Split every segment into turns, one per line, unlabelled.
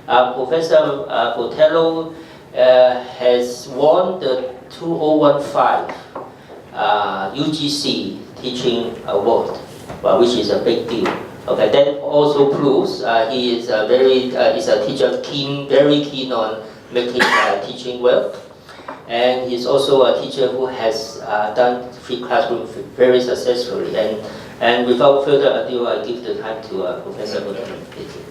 Professor Botello has won the 2015 UGC Teaching Award, which is a big deal. Okay, that also proves he is is a teacher very keen on making teaching well, and he's also a teacher who has done free classroom very successfully. And without further ado, I give the time to Professor Botello. Thank you.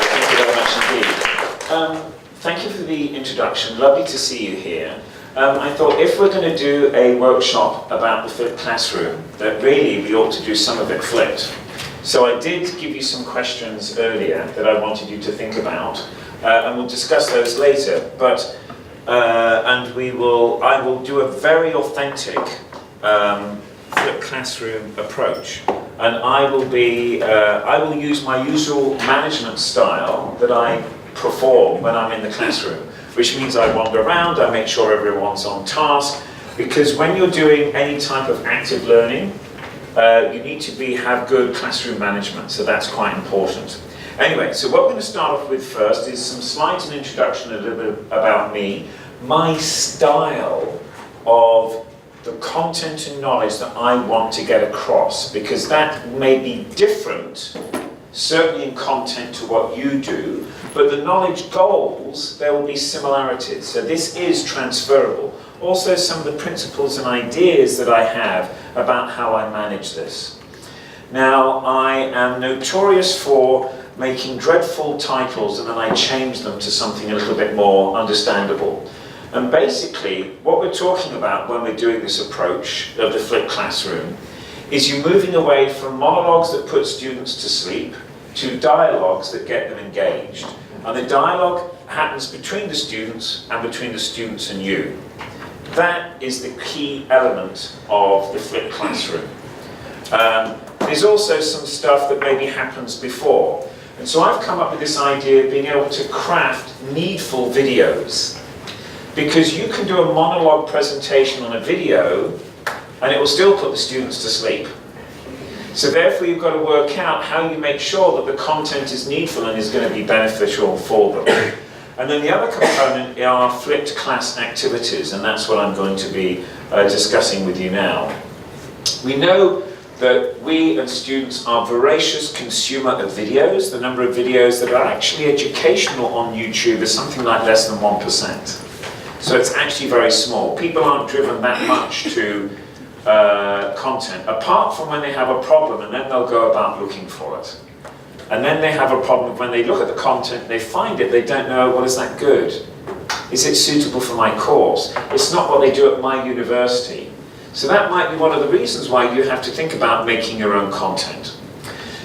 Thank you very much indeed. Thank you for the introduction. Lovely to see you here. I thought if we're going to do a workshop about the flipped classroom, that really we ought to do some of it flipped. So I did give you some questions earlier that I wanted you to think about, and we'll discuss those later. But I will do a very authentic flipped classroom approach, and I will use my usual management style that I perform when I'm in the classroom, which means I wander around, I make sure everyone's on task, because when you're doing any type of active learning, you need to have good classroom management, so that's quite important. Anyway, so what we're going to start off with first is some slides and introduction, a little bit about me, my style of the content and knowledge that I want to get across, because that may be different, certainly in content, to what you do, but the knowledge goals, there will be similarities. So this is transferable. Also, some of the principles and ideas that I have about how I manage this. Now, I am notorious for making dreadful titles and then I change them to something a little bit more understandable. And basically, what we're talking about when we're doing this approach of the flipped classroom is you're moving away from monologues that put students to sleep to dialogues that get them engaged. And the dialogue happens between the students and you. That is the key element of the flipped classroom. There's also some stuff that maybe happens before. And so I've come up with this idea of being able to craft needful videos. Because you can do a monologue presentation on a video and it will still put the students to sleep. So therefore you've got to work out how you make sure that the content is needful and is going to be beneficial for them. And then the other component are flipped class activities, and that's what I'm going to be discussing with you now. We know that we as students are voracious consumer of videos. The number of videos that are actually educational on YouTube is something like less than 1%. So it's actually very small. People aren't driven that much to content, apart from when they have a problem, and then they'll go about looking for it. And then they have a problem when they look at the content, they find it, they don't know, well, is that good? Is it suitable for my course? It's not what they do at my university. So that might be one of the reasons why you have to think about making your own content.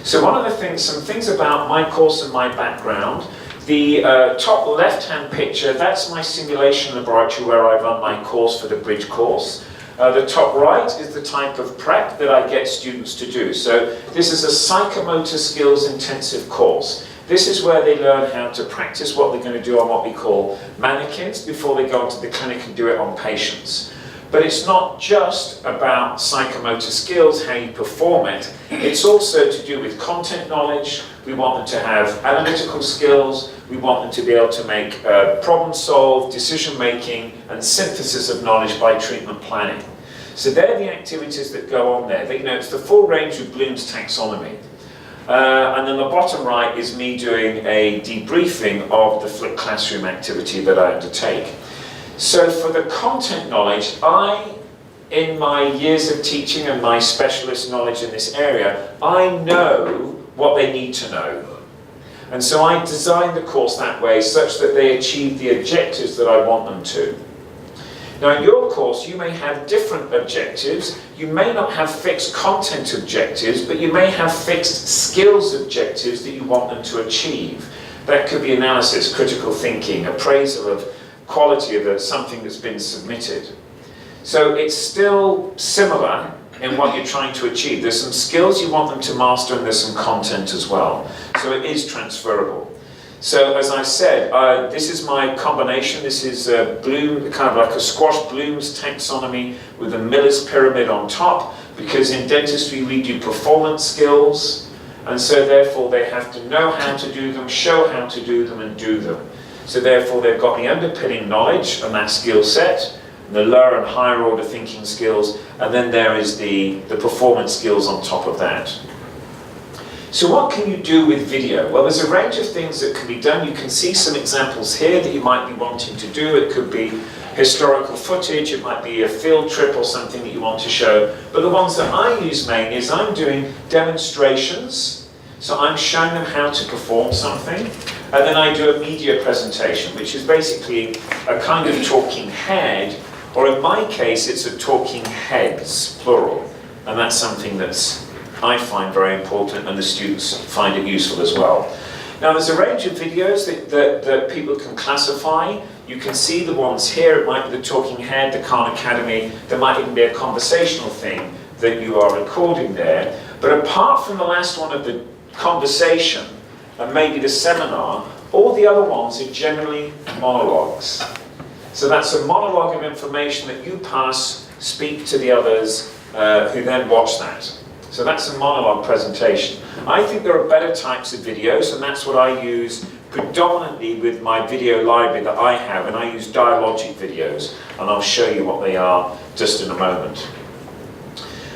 So one of the things, some things about my course and my background. The top left-hand picture, that's my simulation laboratory where I run my course for the bridge course. The top right is the type of prep that I get students to do. So this is a psychomotor skills intensive course. This is where they learn how to practice what they're going to do on what we call mannequins before they go into the clinic and do it on patients. But it's not just about psychomotor skills, how you perform it. It's also to do with content knowledge. We want them to have analytical skills. We want them to be able to make problem solve, decision making, and synthesis of knowledge by treatment planning. So they're the activities that go on there. It's the full range of Bloom's taxonomy. And then the bottom right is me doing a debriefing of the flipped classroom activity that I undertake. So for the content knowledge, in my years of teaching and my specialist knowledge in this area, I know what they need to know. And so I designed the course that way such that they achieve the objectives that I want them to. Now in your course, you may have different objectives. You may not have fixed content objectives, but you may have fixed skills objectives that you want them to achieve. That could be analysis, critical thinking, appraisal of quality of something that's been submitted. So it's still similar in what you're trying to achieve. There's some skills you want them to master and there's some content as well. So it is transferable. So as I said, this is my combination. This is Bloom, kind of like a squash Bloom's taxonomy with a Miller's pyramid on top, because in dentistry we do performance skills, And so therefore they have to know how to do them, show how to do them, and do them. So therefore they've got the underpinning knowledge and that skill set, the lower and higher order thinking skills, and then there is the performance skills on top of that. So what can you do with video? Well, there's a range of things that can be done. You can see some examples here that you might be wanting to do. It could be historical footage, it might be a field trip or something that you want to show. But the ones that I use mainly is I'm doing demonstrations. So I'm showing them how to perform something. And then I do a media presentation, which is basically a kind of talking head, or in my case, it's a talking heads, plural. And that's something that's I find very important, and the students find it useful as well. Now there's a range of videos that people can classify. You can see the ones here. It might be the talking head, the Khan Academy. There might even be a conversational thing that you are recording there. But apart from the last one of the conversation, and maybe the seminar, all the other ones are generally monologues. So that's a monologue of information that you pass, speak to the others, who then watch that. So that's a monologue presentation. I think there are better types of videos, and that's what I use predominantly with my video library that I have, and I use Dialogic videos, and I'll show you what they are just in a moment.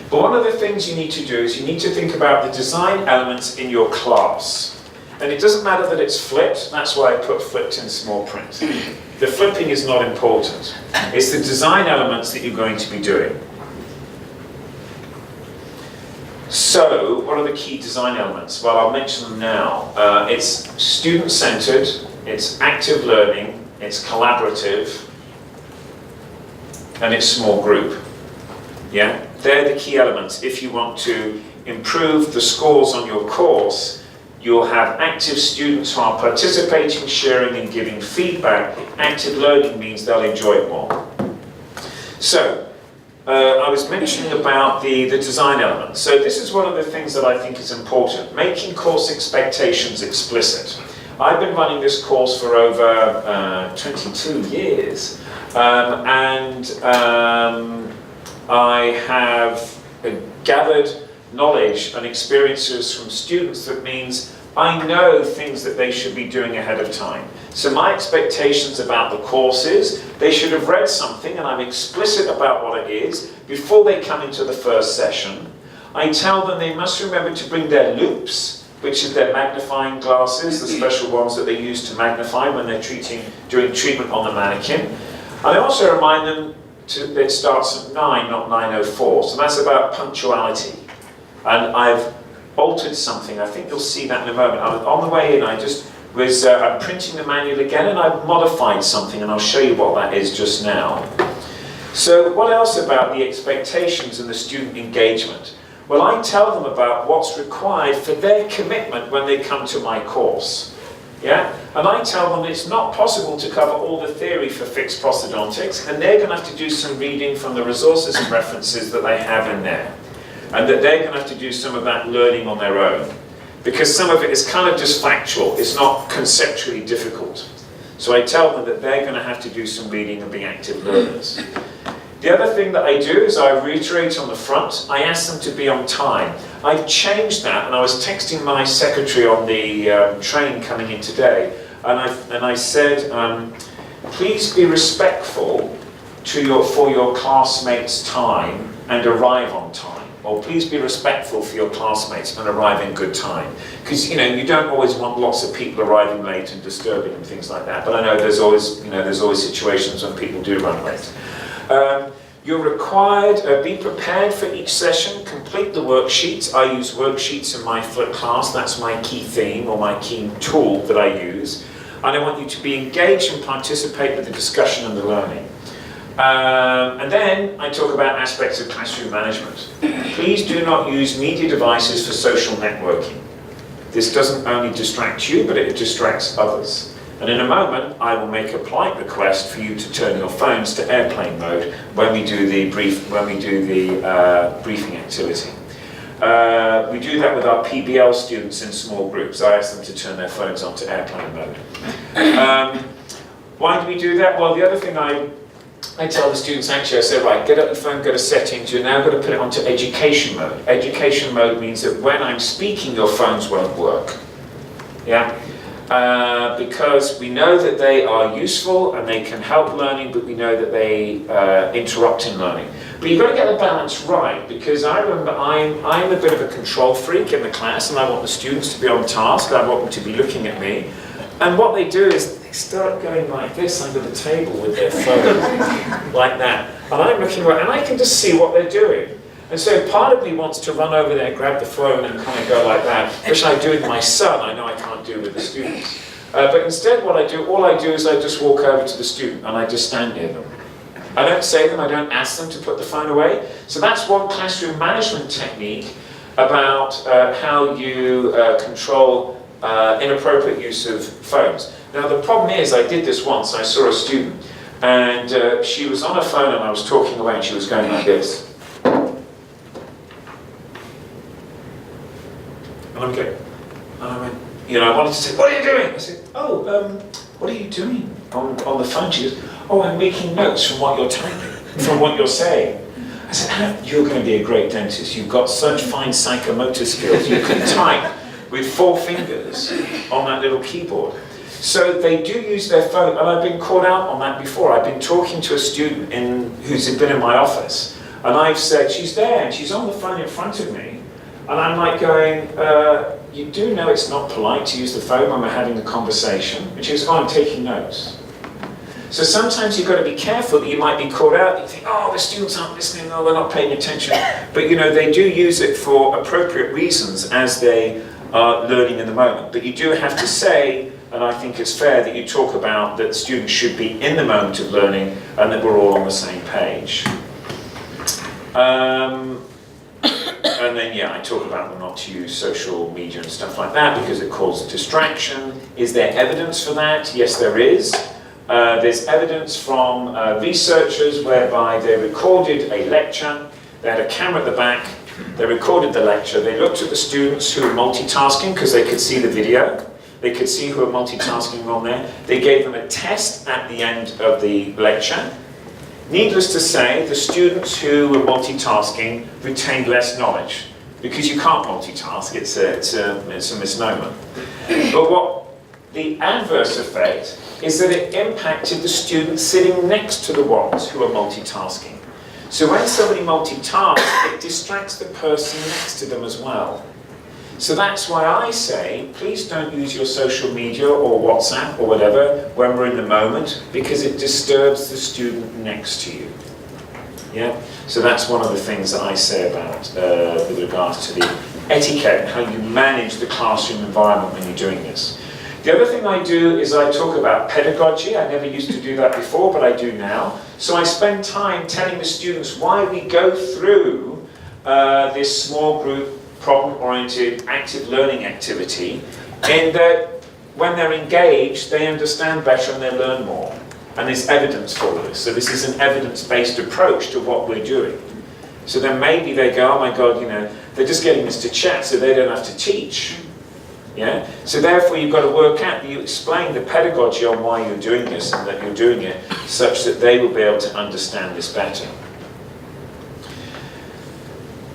But one of the things you need to do is you need to think about the design elements in your class. And it doesn't matter that it's flipped, that's why I put flipped in small print. The flipping is not important. It's the design elements that you're going to be doing. So, what are the key design elements? Well, I'll mention them now. It's student-centered, it's active learning, it's collaborative, and it's small group. Yeah? They're the key elements. If you want to improve the scores on your course, you'll have active students who are participating, sharing, and giving feedback. Active learning means they'll enjoy it more. So, I was mentioning about the design elements. So this is one of the things that I think is important, making course expectations explicit. I've been running this course for over 22 years, and I have gathered knowledge and experiences from students that means I know things that they should be doing ahead of time. So my expectations about the course is they should have read something, and I'm explicit about what it is before they come into the first session. I tell them they must remember to bring their loupes, which is their magnifying glasses, the special ones that they use to magnify when they're doing treatment on the mannequin. And I also remind them that it starts at 9, not 9:04. So that's about punctuality. And I've altered something. I think you'll see that in a moment. On the way in, I just was I'm printing the manual again, and I've modified something, and I'll show you what that is just now. So what else about the expectations and the student engagement? Well, I tell them about what's required for their commitment when they come to my course. Yeah? And I tell them it's not possible to cover all the theory for fixed prosthodontics, and they're going to have to do some reading from the resources and references that they have in there. And that they're going to have to do some of that learning on their own. Because some of it is kind of just factual, it's not conceptually difficult. So I tell them that they're going to have to do some reading and be active learners. The other thing that I do is I reiterate on the front, I ask them to be on time. I've changed that, and I was texting my secretary on the train coming in today, and I said, please be respectful for your classmates' time and arrive on time. Or please be respectful for your classmates and arrive in good time. Because you don't always want lots of people arriving late and disturbing and things like that. But I know there's always situations when people do run late. You're required, be prepared for each session, complete the worksheets. I use worksheets in my flip class, that's my key theme or my key tool that I use. And I want you to be engaged and participate with the discussion and the learning. And then I talk about aspects of classroom management. Please do not use media devices for social networking. This doesn't only distract you, but it distracts others. And in a moment, I will make a polite request for you to turn your phones to airplane mode when we do the briefing activity. We do that with our PBL students in small groups. I ask them to turn their phones onto airplane mode. Why do we do that? Well, the other thing I tell the students actually, I say, right, get up your phone, go to settings, you're now going to put it onto education mode. Education mode means that when I'm speaking, your phones won't work. Yeah? Because we know that they are useful and they can help learning, but we know that they interrupt in learning. But you've got to get the balance right, because I remember I'm a bit of a control freak in the class, and I want the students to be on task, I want them to be looking at me. And what they do is they start going like this under the table with their phone, like that. And I'm looking around, and I can just see what they're doing. And so part of me wants to run over there, grab the phone, and kind of go like that, which I do with my son. I know I can't do with the students. But instead what I do, all I do is I just walk over to the student, and I just stand near them. I don't say them, I don't ask them to put the phone away. So that's one classroom management technique about how you control inappropriate use of phones. Now the problem is, I did this once. I saw a student, and she was on her phone, and I was talking away, and she was going like this. And I'm going, and I went, you know, I wanted to say, what are you doing? I said, oh, what are you doing on the phone? She goes, oh, I'm making notes from what you're typing, from what you're saying. I said, you're going to be a great dentist. You've got such fine psychomotor skills. You can type with 4 fingers on that little keyboard. So they do use their phone, and I've been caught out on that before. I've been talking to a student who's been in my office, and I've said, she's there, and she's on the phone in front of me, and I'm like going, you do know it's not polite to use the phone when we're having a conversation? And she goes, oh, I'm taking notes. So sometimes you've got to be careful that you might be caught out. You think, oh, the students aren't listening, oh, they're not paying attention. But you know, they do use it for appropriate reasons as they are learning in the moment. But you do have to say, and I think it's fair that you talk about that students should be in the moment of learning and that we're all on the same page. And then, yeah, I talk about them not to use social media and stuff like that because it causes distraction. Is there evidence for that? Yes, there is. There's evidence from researchers whereby they recorded a lecture, they had a camera at the back, they recorded the lecture, they looked at the students who were multitasking because they could see the video, they could see who were multitasking on there, they gave them a test at the end of the lecture. Needless to say, the students who were multitasking retained less knowledge because you can't multitask, it's a misnomer. But what the adverse effect is that it impacted the students sitting next to the ones who are multitasking. So when somebody multitasks, it distracts the person next to them as well. So that's why I say, please don't use your social media or WhatsApp or whatever when we're in the moment, because it disturbs the student next to you. Yeah? So that's one of the things that I say about with regards to the etiquette and how you manage the classroom environment when you're doing this. The other thing I do is I talk about pedagogy. I never used to do that before, but I do now. So I spend time telling the students why we go through this small group problem-oriented active learning activity, in that when they're engaged, they understand better and they learn more. And there's evidence for this. So this is an evidence-based approach to what we're doing. So then maybe they go, oh my God, you know, they're just getting this to chat so they don't have to teach. Yeah? So therefore you've got to work out, you explain the pedagogy on why you're doing this and that you're doing it such that they will be able to understand this better.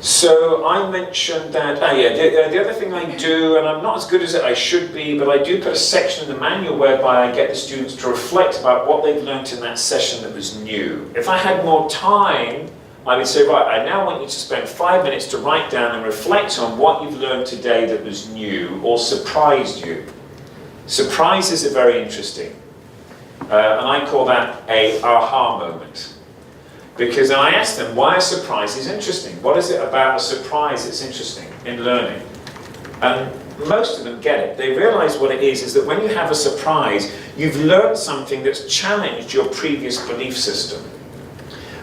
So I mentioned that, the other thing I do, and I'm not as good as I should be, but I do put a section in the manual whereby I get the students to reflect about what they've learnt in that session that was new. If I had more time, I would say, right, I now want you to spend 5 minutes to write down and reflect on what you've learned today that was new or surprised you. Surprises are very interesting. And I call that a aha moment. Because I ask them, why a surprise is interesting? What is it about a surprise that's interesting in learning? And most of them get it. They realize what it is that when you have a surprise, you've learned something that's challenged your previous belief system.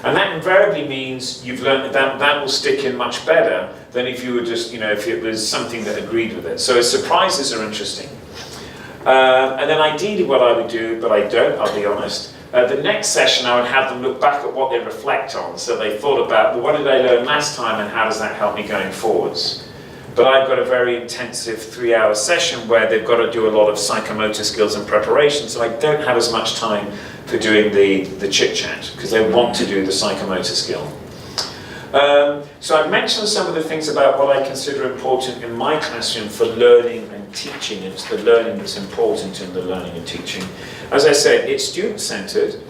And that invariably means you've learned that will stick in much better than if you were just, you know, if it was something that agreed with it. So surprises are interesting. And then ideally what I would do, but I don't, I'll be honest, the next session I would have them look back at what they reflect on. So they thought about, well, what did I learn last time and how does that help me going forwards? But I've got a very intensive 3-hour session where they've got to do a lot of psychomotor skills and preparation, so I don't have as much time for doing the chit-chat, because they want to do the psychomotor skill. So I've mentioned some of the things about what I consider important in my classroom for learning and teaching, and it's the learning that's important in the learning and teaching. As I said, it's student-centered,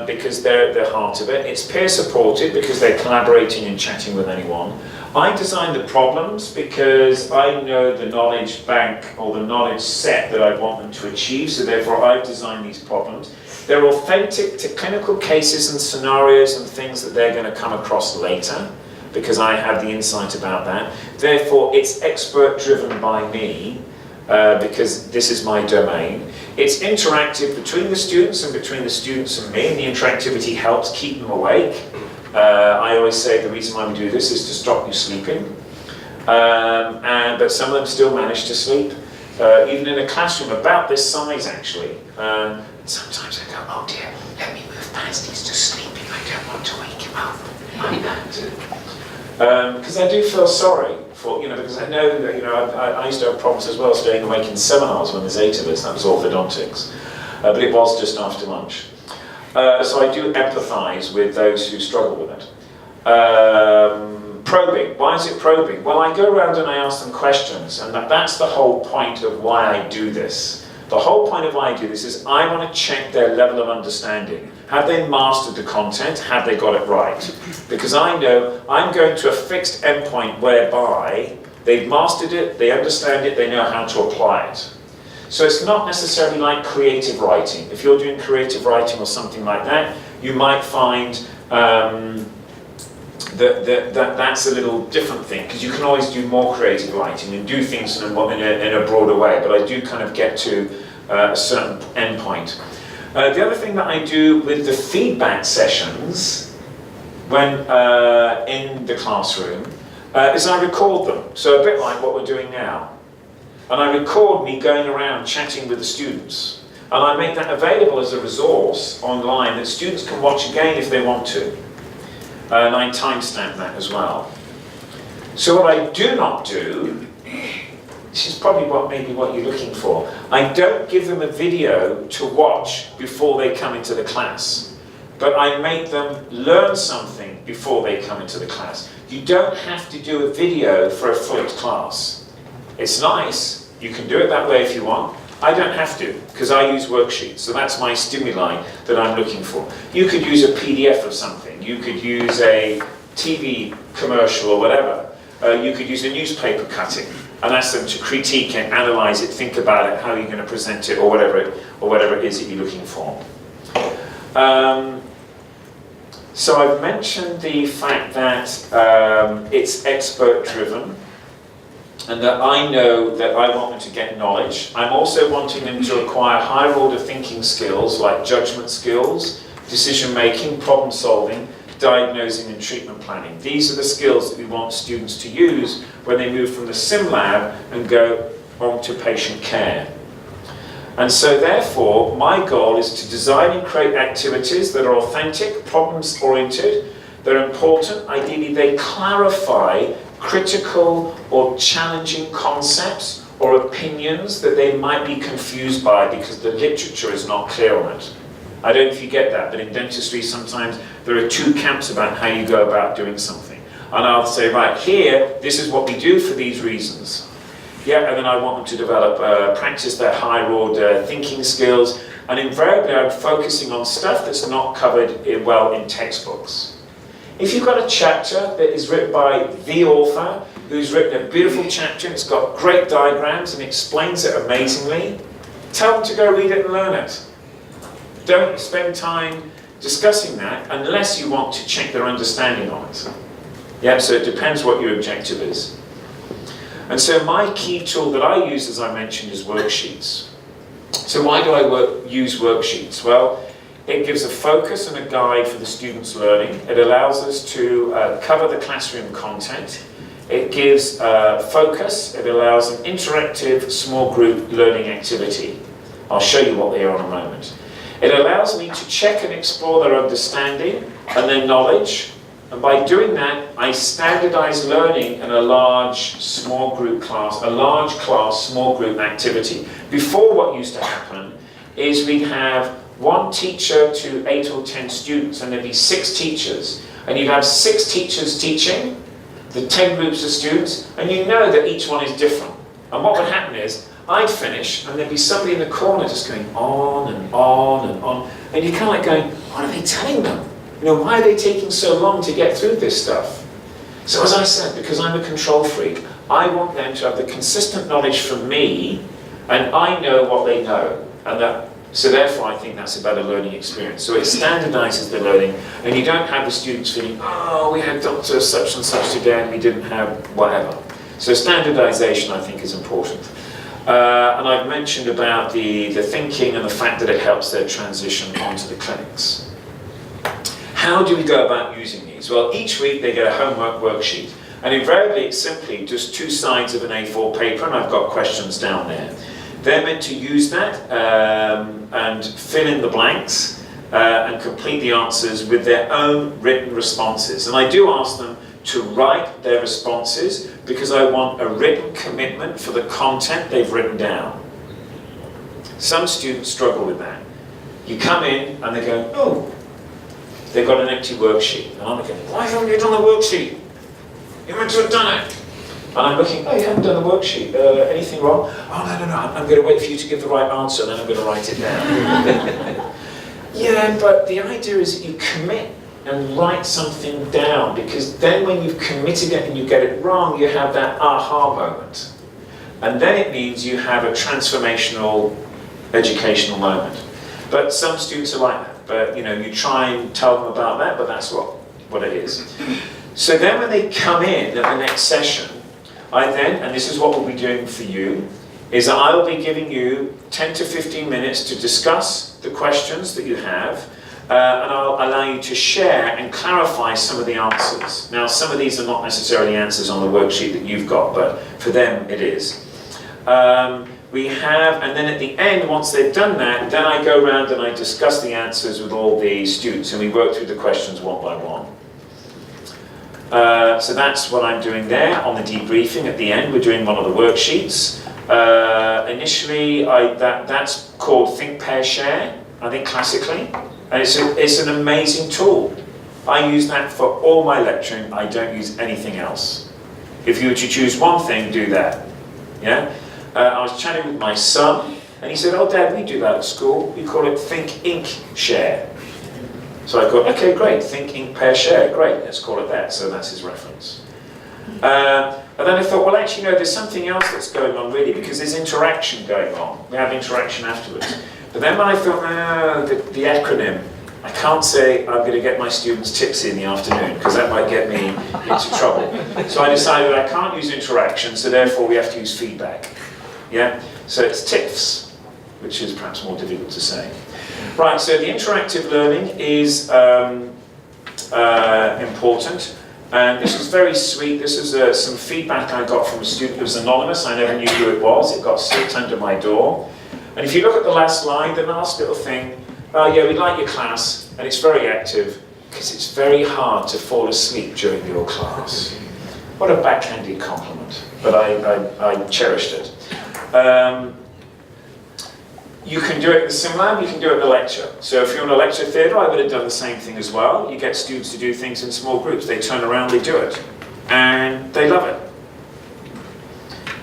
because they're at the heart of it. It's peer-supported because they're collaborating and chatting with anyone. I design the problems because I know the knowledge bank or the knowledge set that I want them to achieve, so therefore I've designed these problems. They're authentic to clinical cases and scenarios and things that they're going to come across later, because I have the insight about that. Therefore, it's expert driven by me, because this is my domain. It's interactive between the students and between the students and me, and the interactivity helps keep them awake. I always say the reason why we do this is to stop you sleeping. But some of them still manage to sleep. Even in a classroom about this size, actually. Sometimes I go, oh dear, let me move past, he's just sleeping, I don't want to wake him up. Like that. Because I do feel sorry for, because I know that, I used to have problems as well staying awake in seminars when there's 8 of us, that was orthodontics. But it was just after lunch. So I do empathise with those who struggle with it. Probing. Why is it probing? Well, I go around and I ask them questions, and that's the whole point of why I do this. The whole point of why I do this is I want to check their level of understanding. Have they mastered the content? Have they got it right? Because I know I'm going to a fixed endpoint whereby they've mastered it, they understand it, they know how to apply it. So it's not necessarily like creative writing. If you're doing creative writing or something like that, you might find that's a little different thing, because you can always do more creative writing and do things in a broader way, but I do kind of get to a certain endpoint. The other thing that I do with the feedback sessions when in the classroom is I record them, so a bit like what we're doing now. And I record me going around chatting with the students, and I make that available as a resource online that students can watch again if they want to. And I timestamp that as well. So what I do not do, this is probably maybe what you're looking for, I don't give them a video to watch before they come into the class, but I make them learn something before they come into the class. You don't have to do a video for a flipped class. It's nice, you can do it that way if you want. I don't have to, because I use worksheets, so that's my stimuli that I'm looking for. You could use a PDF of something, you could use a TV commercial or whatever. You could use a newspaper cutting and ask them to critique it, analyse it, think about it, how you're going to present it, or whatever it is that you're looking for. So I've mentioned the fact that it's expert driven, and that I know that I want them to get knowledge. I'm also wanting them to acquire higher order thinking skills like judgment skills, decision making, problem solving, diagnosing and treatment planning. These are the skills that we want students to use when they move from the sim lab and go on to patient care. And so therefore, my goal is to design and create activities that are authentic, problems oriented, they're important, ideally they clarify critical or challenging concepts or opinions that they might be confused by because the literature is not clear on it. I don't know if you get that, but in dentistry sometimes there are 2 camps about how you go about doing something. And I'll say, right, here, this is what we do for these reasons. Yeah, and then I want them to develop, practice their higher order thinking skills, and invariably I'm focusing on stuff that's not covered well in textbooks. If you've got a chapter that is written by the author, who's written a beautiful chapter and it's got great diagrams and explains it amazingly, tell them to go read it and learn it. Don't spend time discussing that unless you want to check their understanding on it. Yeah, so it depends what your objective is. And so my key tool that I use, as I mentioned, is worksheets. So why do I use worksheets? Well, it gives a focus and a guide for the students' learning. It allows us to cover the classroom content. It gives focus. It allows an interactive small group learning activity. I'll show you what they are in a moment. It allows me to check and explore their understanding and their knowledge. And by doing that, I standardize learning in a large small group class, a large class small group activity. Before, what used to happen is we'd have one teacher to 8 or 10 students, and there'd be 6 teachers. And you'd have 6 teachers teaching, the 10 groups of students, and you know that each one is different. And what would happen is, I'd finish, and there'd be somebody in the corner just going on and on and on. And you're kind of like going, what are they telling them? You know, why are they taking so long to get through this stuff? So as I said, because I'm a control freak, I want them to have the consistent knowledge from me, and I know what they know. So therefore I think that's a better learning experience. So it standardizes the learning, and you don't have the students feeling, oh, we had Dr. such and such today and we didn't have whatever. So standardization, I think, is important. And I've mentioned about the thinking and the fact that it helps their transition onto the clinics. How do we go about using these? Well, each week they get a homework worksheet. And invariably it's simply just 2 sides of an A4 paper, and I've got questions down there. They're meant to use that and fill in the blanks and complete the answers with their own written responses. And I do ask them to write their responses because I want a written commitment for the content they've written down. Some students struggle with that. You come in and they go, oh, they've got an empty worksheet. And I'm going, why haven't you done the worksheet? You're meant to have done it. And I'm looking, oh, you haven't done the worksheet. Anything wrong? Oh, no, I'm going to wait for you to give the right answer and then I'm going to write it down. Yeah, but the idea is that you commit and write something down, because then when you've committed it and you get it wrong, you have that aha moment. And then it means you have a transformational educational moment. But some students are like that. But you know, you try and tell them about that, but that's what it is. So then when they come in at the next session, and this is what we'll be doing for you, is that I'll be giving you 10 to 15 minutes to discuss the questions that you have, and I'll allow you to share and clarify some of the answers. Now, some of these are not necessarily answers on the worksheet that you've got, but for them it is. And then at the end, once they've done that, then I go around and I discuss the answers with all the students, and we work through the questions one by one. So that's what I'm doing there on the debriefing. At the end, we're doing one of the worksheets. Initially, that's called Think, Pair, Share, I think classically. And it's an amazing tool. I use that for all my lecturing. I don't use anything else. If you were to choose one thing, do that. Yeah? I was chatting with my son, and he said, oh, Dad, we do that at school. We call it Think, Ink, Share. So I thought, okay, great, Think, Ink, Pair, Share, great, let's call it that. So that's his reference. And then I thought, well, actually, no, there's something else that's going on, really, because there's interaction going on. We have interaction afterwards. But then when I thought, the acronym, I can't say I'm going to get my students tipsy in the afternoon, because that might get me into trouble. So I decided I can't use interaction, so therefore we have to use feedback. Yeah? So it's TIFs, which is perhaps more difficult to say. Right, so the interactive learning is important. And this is very sweet. This is some feedback I got from a student who was anonymous. I never knew who it was. It got slipped under my door. And if you look at the last line, the last little thing, yeah, we like your class, and it's very active, because it's very hard to fall asleep during your class. What a backhanded compliment, but I cherished it. You can do it in the sim lab, you can do it in the lecture. So if you're in a lecture theatre, I would have done the same thing as well. You get students to do things in small groups. They turn around, they do it. And they love it.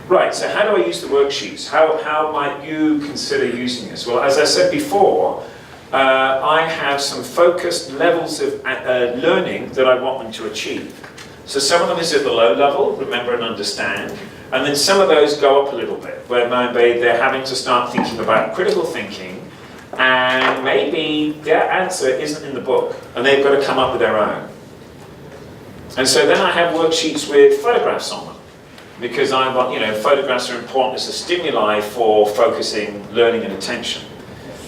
Right, so how do I use the worksheets? How might you consider using this? Well, as I said before, I have some focused levels of learning that I want them to achieve. So some of them is at the low level, remember and understand, and then some of those go up a little bit, where maybe they're having to start thinking about critical thinking, and maybe their answer isn't in the book, and they've got to come up with their own. And so then I have worksheets with photographs on them, because I want, photographs are important as a stimuli for focusing learning and attention.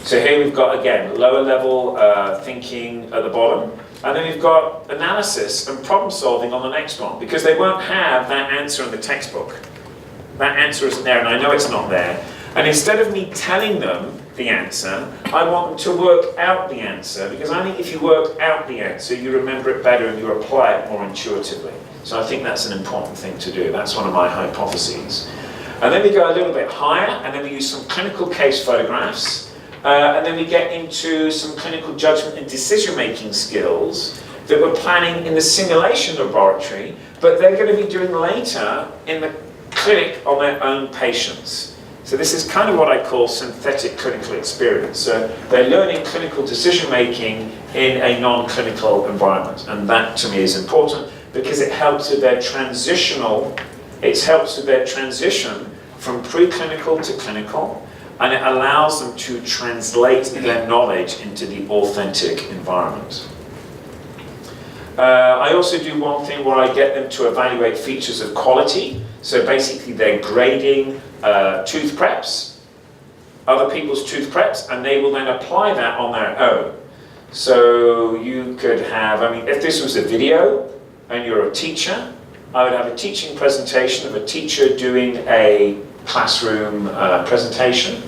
So here we've got, again, lower level thinking at the bottom, and then we've got analysis and problem solving on the next one, because they won't have that answer in the textbook. That answer isn't there, and I know it's not there. And instead of me telling them the answer, I want them to work out the answer, because I think if you work out the answer, you remember it better and you apply it more intuitively. So I think that's an important thing to do. That's one of my hypotheses. And then we go a little bit higher, and then we use some clinical case photographs. And then we get into some clinical judgment and decision-making skills that we're planning in the simulation laboratory, but they're going to be doing later in the clinic on their own patients. So this is kind of what I call synthetic clinical experience. So they're learning clinical decision-making in a non-clinical environment, and that to me is important because it helps with their transition from preclinical to clinical, and it allows them to translate their knowledge into the authentic environment. I also do one thing where I get them to evaluate features of quality. So basically they're grading tooth preps, other people's tooth preps, and they will then apply that on their own. So you could have, I mean, if this was a video and you're a teacher, I would have a teaching presentation of a teacher doing a classroom presentation,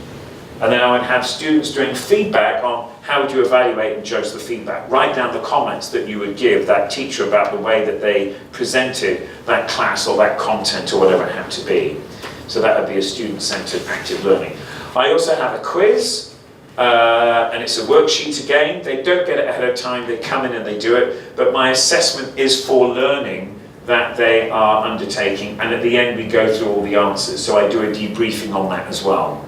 and then I would have students doing feedback on how would you evaluate and judge the feedback. Write down the comments that you would give that teacher about the way that they presented that class or that content or whatever it had to be. So that would be a student-centered active learning. I also have a quiz, and it's a worksheet again. They don't get it ahead of time, they come in and they do it, but my assessment is for learning that they are undertaking, and at the end we go through all the answers. So I do a debriefing on that as well.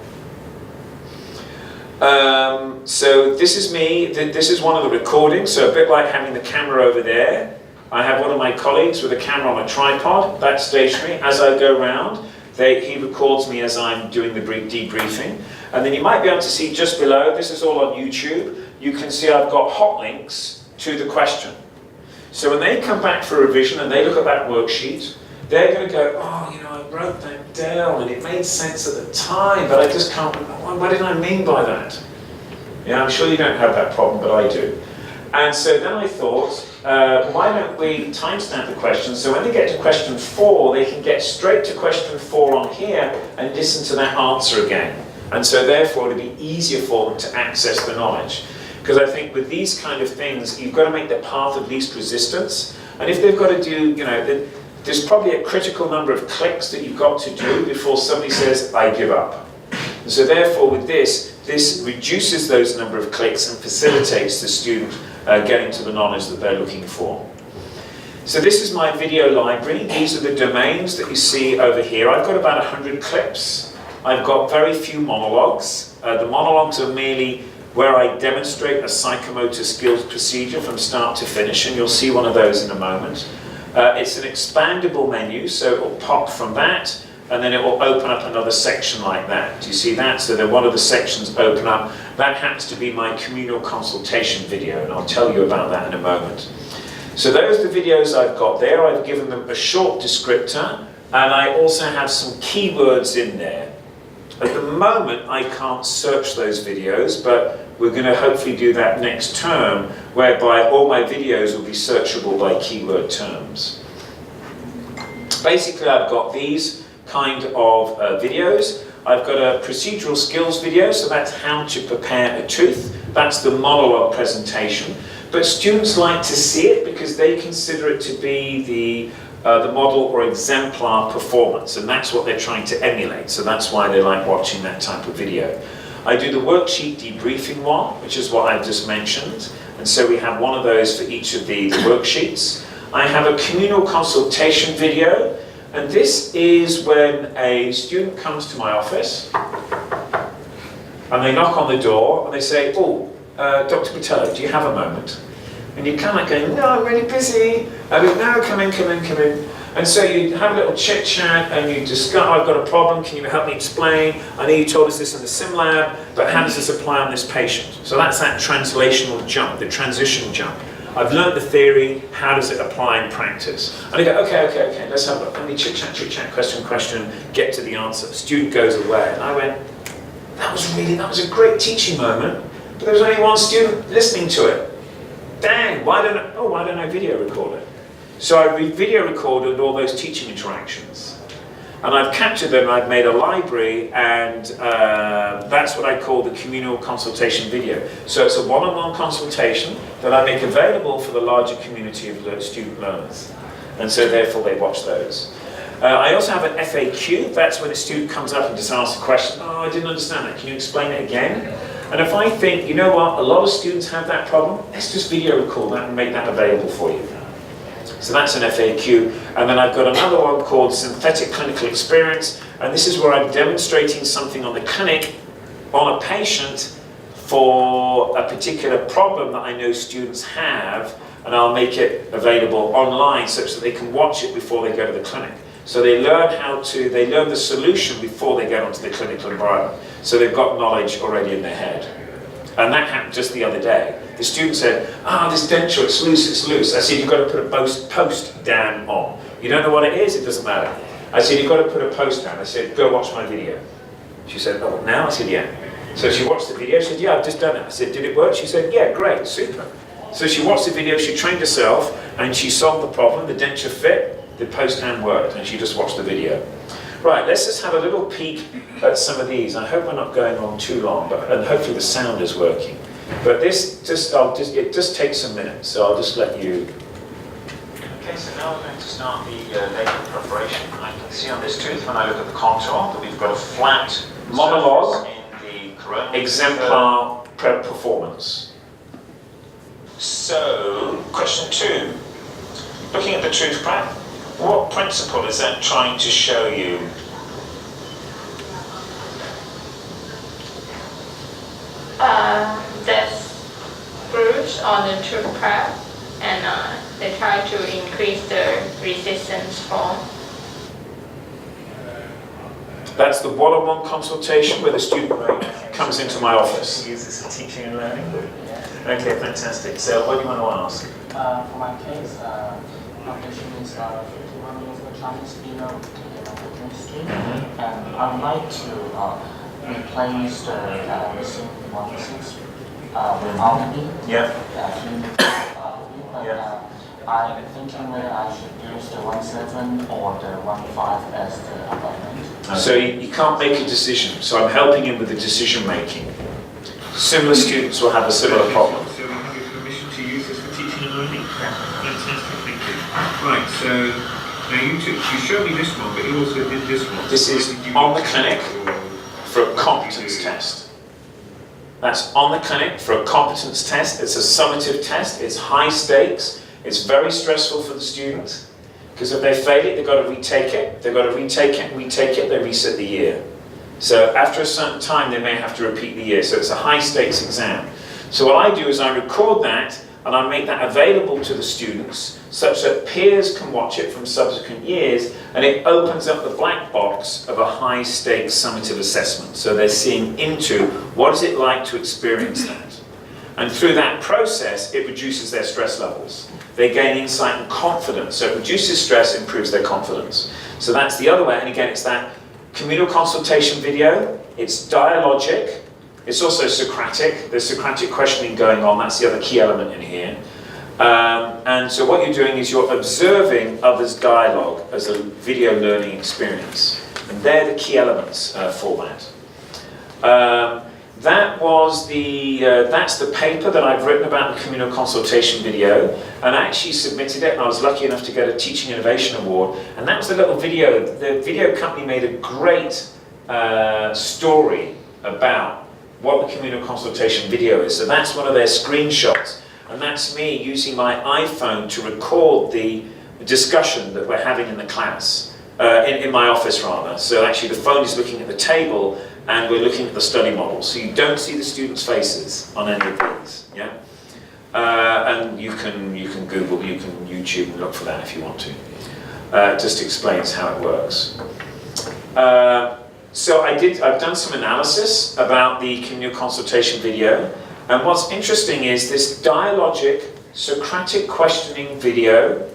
So this is me, this is one of the recordings, so a bit like having the camera over there. I have one of my colleagues with a camera on a tripod, that's stationary. As I go around, he records me as I'm doing the debriefing. And then you might be able to see just below, this is all on YouTube, you can see I've got hot links to the question. So when they come back for revision and they look at that worksheet, they're going to go, oh, you know, I wrote that down and it made sense at the time, but I just can't remember, what did I mean by that? Yeah, I'm sure you don't have that problem, but I do. And so then I thought, why don't we timestamp the question, so when they get to question 4, they can get straight to question 4 on here and listen to that answer again. And so therefore it'll be easier for them to access the knowledge. Because I think with these kind of things, you've got to make the path of least resistance. And if they've got to do, you know, there's probably a critical number of clicks that you've got to do before somebody says, I give up. And so therefore with this reduces those number of clicks and facilitates the student getting to the knowledge that they're looking for. So this is my video library. These are the domains that you see over here. I've got about 100 clips. I've got very few monologues. The monologues are merely where I demonstrate a psychomotor skills procedure from start to finish, and you'll see one of those in a moment. It's an expandable menu, so it will pop from that, and then it will open up another section like that. Do you see that? So then one of the sections open up. That happens to be my communal consultation video, and I'll tell you about that in a moment. So those are the videos I've got there. I've given them a short descriptor, and I also have some keywords in there. At the moment, I can't search those videos, but we're going to hopefully do that next term, whereby all my videos will be searchable by keyword terms. Basically, I've got these kind of videos. I've got a procedural skills video, so that's how to prepare a tooth. That's the monologue presentation. But students like to see it because they consider it to be the model or exemplar performance, and that's what they're trying to emulate, so that's why they like watching that type of video. I do the worksheet debriefing one, which is what I've just mentioned, and so we have one of those for each of the worksheets. I have a communal consultation video, and this is when a student comes to my office and they knock on the door and they say, oh, Dr. Patello, do you have a moment? And you kind of go, no, I'm really busy. I go, no, come in, come in, come in. And so you have a little chit chat and you discuss, I've got a problem, can you help me explain? I know you told us this in the sim lab, but how does this apply on this patient? So that's that translational jump, the transition jump. I've learned the theory, how does it apply in practice? And I go, okay, let's have a look. Let me chit chat, question, get to the answer. The student goes away. And I went, that was a great teaching moment, but there was only one student listening to it. Dang, why don't I video record it? So I video recorded all those teaching interactions. And I've captured them, I've made a library, and that's what I call the communal consultation video. So it's a one-on-one consultation that I make available for the larger community of student learners. And so therefore they watch those. I also have an FAQ, that's when a student comes up and just asks a question, oh, I didn't understand that, can you explain it again? And if I think, you know what, a lot of students have that problem, let's just video record that and make that available for you. So that's an FAQ. And then I've got another one called Synthetic Clinical Experience. And this is where I'm demonstrating something on the clinic on a patient for a particular problem that I know students have, and I'll make it available online such that they can watch it before they go to the clinic. So they learn they learn the solution before they get onto the clinical environment. So they've got knowledge already in their head. And that happened just the other day. The student said, this denture, it's loose, it's loose. I said, you've got to put a post down on. You don't know what it is? It doesn't matter. I said, you've got to put a post down. I said, go watch my video. She said, oh, now? I said, yeah. So she watched the video. She said, yeah, I've just done it. I said, did it work? She said, yeah, great, super. So she watched the video, she trained herself, and she solved the problem. The denture fit, the post hand worked, and she just watched the video. Right, let's just have a little peek at some of these. I hope we're not going on too long, and hopefully the sound is working. But it just takes some minutes, so I'll just let you. Okay, so now we're going to start the laser preparation. I can see on this tooth, when I look at the contour, that we've got a flat monologue in the coronal exemplar performance. So, question 2. Looking at the tooth prep, what principle is that trying to show you?
There's grooves on the tooth prep, and they try to increase the resistance form.
That's the one-on-one consultation where the student comes into my office. Use this for teaching and learning? Okay, fantastic. So what do you want to ask?
For my case, my patient is 51 years of Chinese female in the industry, and I would like to replace the missing 1/6 without me.
Yeah.
I'm thinking whether I should use the 1/7 or the 1/5 as the abutment.
So you can't make a decision, so I'm helping him with the decision making. Similar students will have a similar problem.
So we have your permission to use this for teaching and learning? Fantastic, thank you. Right, so now you showed me this one, but you also did this one.
This is on the clinic for a competence test. That's on the clinic for a competence test. It's a summative test, it's high stakes, it's very stressful for the student, because if they fail it, they've got to retake it, they've got to retake it and retake it, they reset the year. So after a certain time, they may have to repeat the year. So it's a high stakes exam. So what I do is I record that and I make that available to the students such that peers can watch it from subsequent years, and it opens up the black box of a high stakes summative assessment. So they're seeing into what is it like to experience that. And through that process, it reduces their stress levels. They gain insight and confidence. So it reduces stress, improves their confidence. So that's the other way. And again, it's that communal consultation video, it's dialogic, it's also Socratic, there's Socratic questioning going on, that's the other key element in here. And so what you're doing is you're observing others' dialogue as a video learning experience. And they're the key elements for that. That's the paper that I've written about the communal consultation video, and I actually submitted it, and I was lucky enough to get a Teaching Innovation Award, and that was the little video. The video company made a great story about what the communal consultation video is. So that's one of their screenshots, and that's me using my iPhone to record the discussion that we're having in the class, in my office rather. So actually the phone is looking at the table, and we're looking at the study model. So you don't see the students' faces on any of these, yeah? And you can Google, you can YouTube and look for that if you want to. Just explains how it works. So I've done some analysis about the communal consultation video, and what's interesting is this dialogic Socratic questioning video.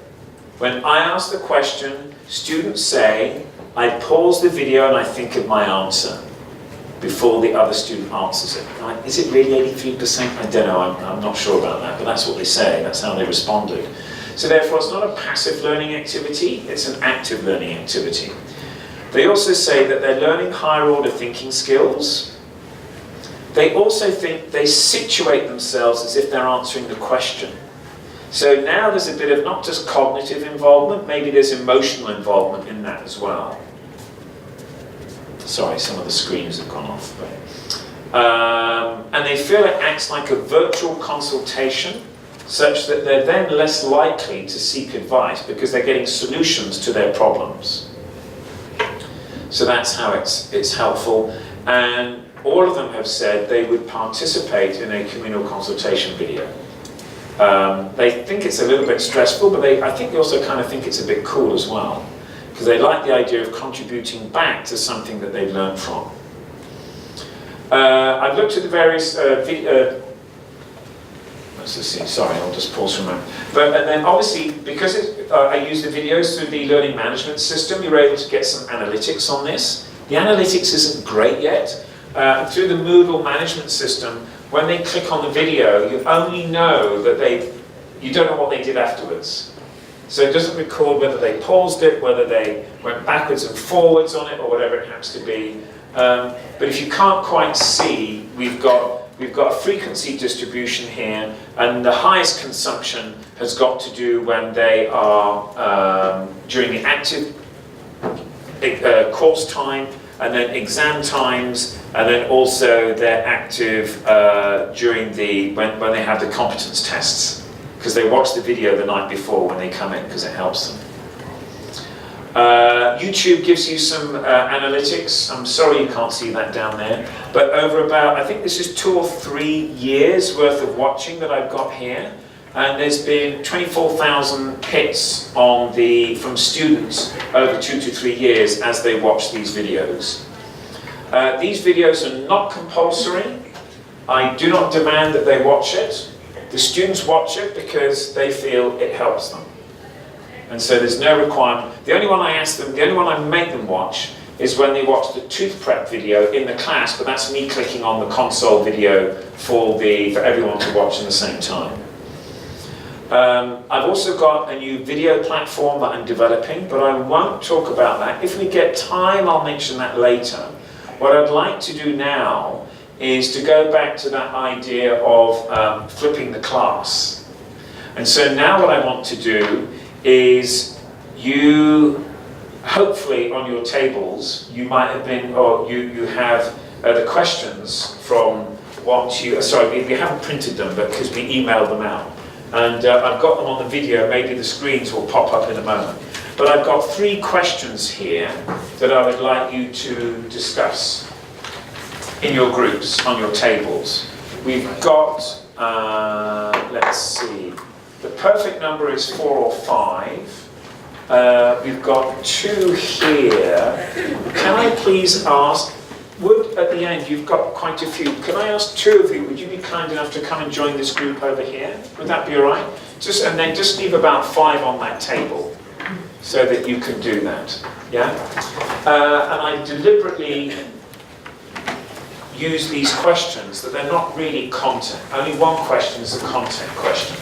When I ask the question, students say, I pause the video and I think of my answer before the other student answers it. Like, is it really 83%? I don't know, I'm not sure about that, but that's what they say, that's how they responded. So therefore it's not a passive learning activity, it's an active learning activity. They also say that they're learning higher order thinking skills. They also think they situate themselves as if they're answering the question. So now there's a bit of not just cognitive involvement, maybe there's emotional involvement in that as well. Sorry, some of the screens have gone off. And they feel it acts like a virtual consultation, such that they're then less likely to seek advice because they're getting solutions to their problems. So that's how it's helpful. And all of them have said they would participate in a communal consultation video. They think it's a little bit stressful, but I think they also kind of think it's a bit cool as well, because they like the idea of contributing back to something that they've learned from. I've looked at the various let's just see, sorry, I'll just pause for a moment. And then obviously, because I use the videos through the learning management system, you're able to get some analytics on this. The analytics isn't great yet. Through the Moodle management system, when they click on the video, you only know that you don't know what they did afterwards. So it doesn't record whether they paused it, whether they went backwards and forwards on it, or whatever it happens to be. But if you can't quite see, we've got a frequency distribution here, and the highest consumption has got to do when they are during the active course time, and then exam times, and then also they're active during when they have the competence tests, because they watch the video the night before when they come in, because it helps them. YouTube gives you some analytics. I'm sorry you can't see that down there, but over about, I think this is 2 or 3 years worth of watching that I've got here, and there's been 24,000 hits from students over 2 to 3 years as they watch these videos. These videos are not compulsory. I do not demand that they watch it. The students watch it because they feel it helps them. And so there's no requirement. The only one I make them watch is when they watch the tooth prep video in the class, but that's me clicking on the console video for everyone to watch in the same time. I've also got a new video platform that I'm developing, but I won't talk about that. If we get time, I'll mention that later. What I'd like to do now is to go back to that idea of flipping the class. And so now what I want to do is hopefully on your tables, you might have been, or you have the questions from we haven't printed them, but because we emailed them out. And I've got them on the video, maybe the screens will pop up in a moment. But I've got 3 questions here that I would like you to discuss in your groups, on your tables. We've got, let's see, the perfect number is 4 or 5. We've got 2 here. Can I please ask, at the end, you've got quite a few. Can I ask 2 of you, would you be kind enough to come and join this group over here? Would that be all right? And then just leave about 5 on that table so that you can do that. Yeah? And I deliberately use these questions that they're not really content. Only one question is a content question.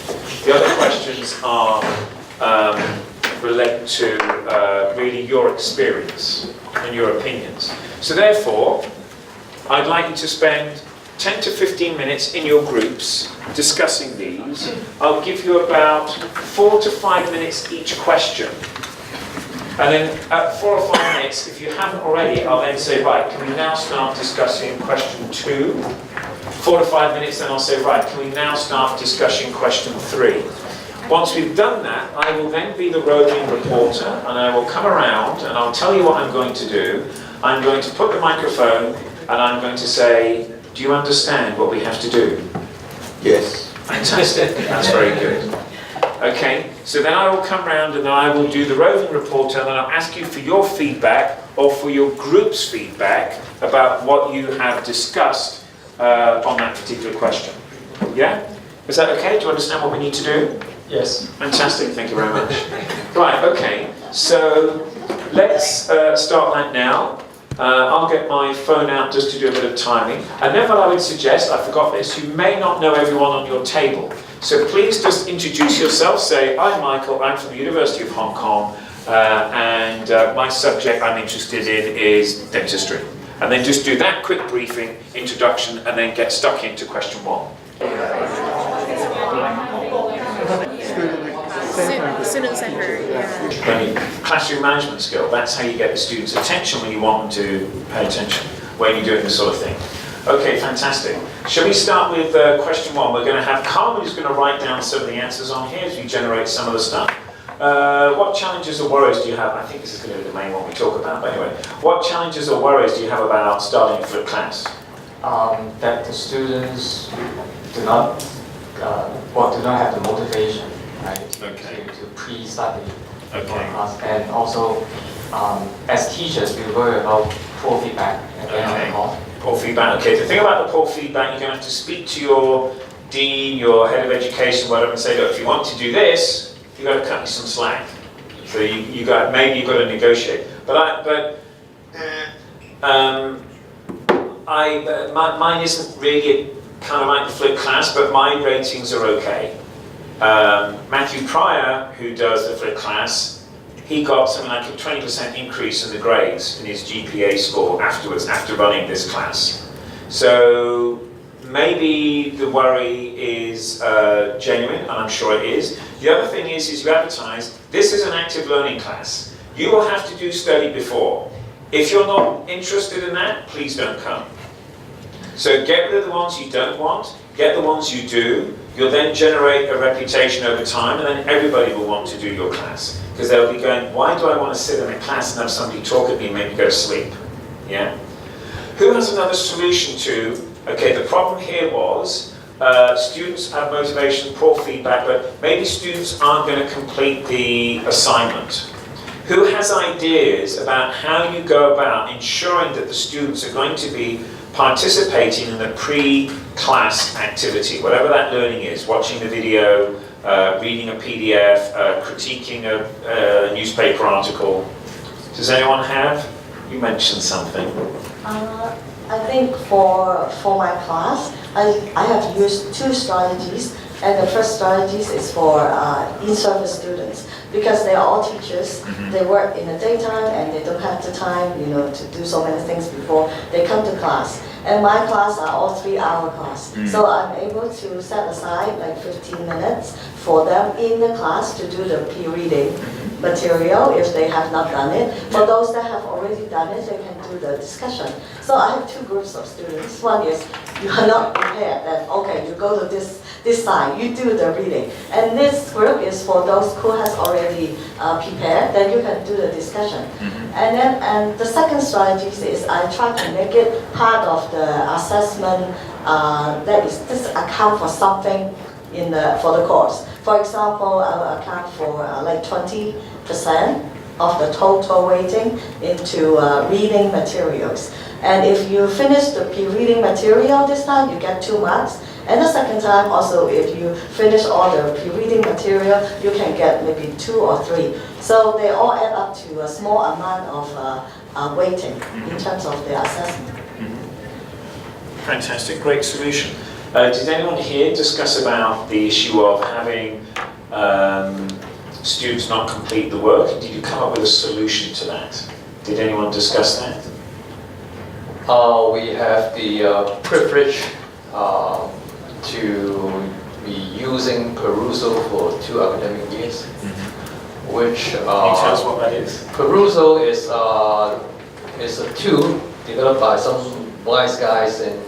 The other questions are relate to really your experience and your opinions. So therefore, I'd like you to spend 10 to 15 minutes in your groups discussing these. I'll give you about 4 to 5 minutes each question. And then at 4 or 5 minutes, if you haven't already, I'll then say, right, can we now start discussing question 2? 4 to 5 minutes, then I'll say, right, can we now start discussing question 3? Once we've done that, I will then be the roving reporter, and I will come around and I'll tell you what I'm going to do. I'm going to put the microphone and I'm going to say, do you understand what we have to do?
Yes.
Fantastic, that's very good. Okay, so then I will come around and then I will do the roving reporter, and then I'll ask you for your feedback or for your group's feedback about what you have discussed on that particular question. Yeah? Is that okay? Do you understand what we need to do?
Yes.
Fantastic, thank you very much. Right, okay, so let's start that now. I'll get my phone out just to do a bit of timing. And then what I would suggest, I forgot this, you may not know everyone on your table. So please just introduce yourself. Say, I'm Michael, I'm from the University of Hong Kong, and my subject I'm interested in is dentistry. And then just do that quick briefing, introduction, and then get stuck into question 1.
Student center, yeah.
Classroom management skill, that's how you get the students' attention when you want them to pay attention, when you're doing this sort of thing. Okay, fantastic. Shall we start with question one? We're going to have Carmen who's going to write down some of the answers on here as we generate some of the stuff. What challenges or worries do you have? I think this is going to be the main one we talk about, but anyway. What challenges or worries do you have about starting a flipped class?
That the students do not have the motivation, right?
Okay.
To pre-study for
Okay.
class, and also as teachers we worry about poor feedback at the end of the call.
Poor feedback. Okay, the thing about the poor feedback, you're going to have to speak to your dean, your head of education, whatever, and say, look, if you want to do this, you've got to cut me some slack. So maybe you've got to negotiate. Mine isn't really kind of like the flipped class, but my ratings are okay. Matthew Pryor, who does the flipped class, he got something like a 20% increase in the grades in his GPA score afterwards, after running this class. So maybe the worry is genuine, and I'm sure it is. The other thing is you advertise, this is an active learning class. You will have to do study before. If you're not interested in that, please don't come. So get rid of the ones you don't want, get the ones you do. You'll then generate a reputation over time, and then everybody will want to do your class. Because they'll be going, why do I want to sit in a class and have somebody talk at me and make me go to sleep? Yeah? Who has another solution to, okay, the problem here was students have motivation, poor feedback, but maybe students aren't going to complete the assignment. Who has ideas about how you go about ensuring that the students are going to be participating in the pre-class activity, whatever that learning is, watching the video, reading a PDF, critiquing a newspaper article. Does anyone have? You mentioned something.
I think for my class, I have used two strategies. And the first strategies is for in-service students, because they are all teachers. They work in the daytime and they don't have the time, to do so many things before they come to class. And my class are all 3-hour class. So I'm able to set aside like 15 minutes for them in the class to do the pre-reading material if they have not done it. For those that have already done it, they can do the discussion. So I have two groups of students. One is you are not prepared, then okay, you go to this side, you do the reading. And this group is for those who has already prepared, then you can do the discussion. And the second strategy is I try to make it part of the assessment that is this account for something for the course. For example, I will account for like 20% of the total weighting into reading materials. And if you finish the pre-reading material this time, you get 2 marks. And the second time, also, if you finish all the pre-reading material, you can get maybe 2 or 3. So they all add up to a small amount of weighting in terms of the assessment.
Fantastic, great solution. Did anyone here discuss about the issue of having students not complete the work? Did you come up with a solution to that? Did anyone discuss that?
We have the privilege to be using Perusal for 2 academic years, which
Can you tell us what that is?
Perusal is a tool developed by some wise guys in